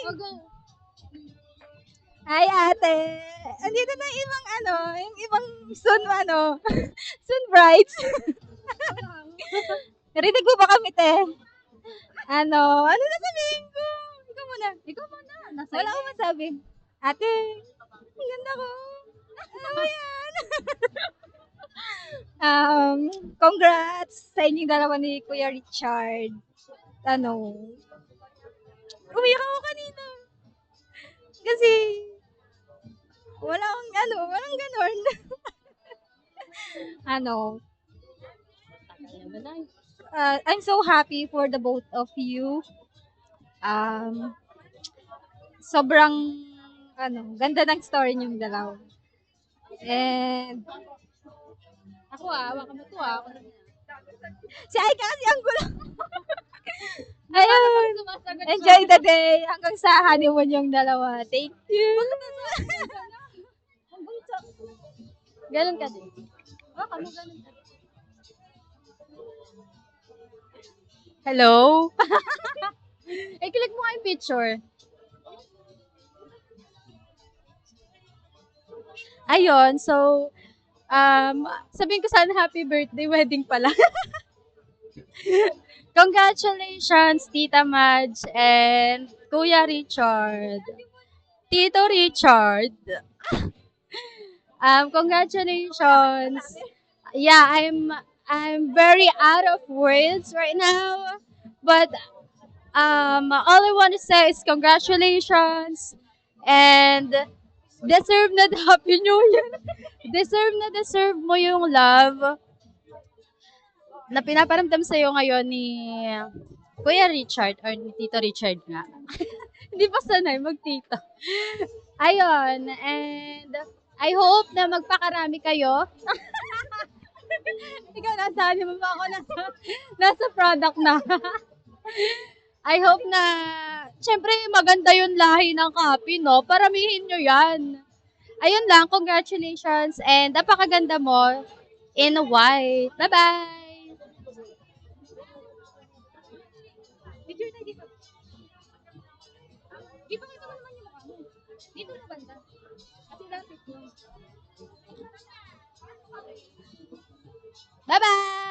Oh, go. Hi, ate. Andito na yung ibang yung ibang soon soon brides. Narinig mo ba kami, te? Ano na sabihin ko? Ikaw muna. Ikaw muna. Nasa Wala akong masabi. Ate, ang ganda ko. Ano yan? Congrats sa inyong dalawa ni Kuya Richard. Umiyak ako kanina. Kasi, walang ganon. ano, I'm so happy for the both of you. Um, sobrang, ganda ng story niyong dalawa. And, Hawa ka mo to Ako na. si Aika kasi ang gulo. Ayun. Ayun. Enjoy the day hanggang sa honeymoon yung dalawa. Thank you. Ganun ka din. Oh, kamo ganun ka. Hello? I-click mo nga yung picture. Ayun, so, sabihin ko sana happy birthday, wedding pala. Congratulations, Tita Madge and Kuya Richard. Tito Richard. Congratulations. Yeah, I'm very out of words right now. But all I want to say is congratulations and deserve na Happy New Year. Deserve mo yung love na pinaparamdam sa'yo ngayon ni Kuya Richard or ni Tito Richard nga. Hindi pa sanay mag-tito. Ayun, and I hope na magpakarami kayo. Ikaw, nasaan mo ba ako? Nasa product na. I hope na, syempre maganda yung lahi ng kapi, no? Paramihin nyo yan. Ayun lang, congratulations and napakaganda mo in white. Bye-bye! Picture tayo dito. Ipakita mo naman yung mukha mo. Dito na banda. Kasi lapit mo. Bye-bye!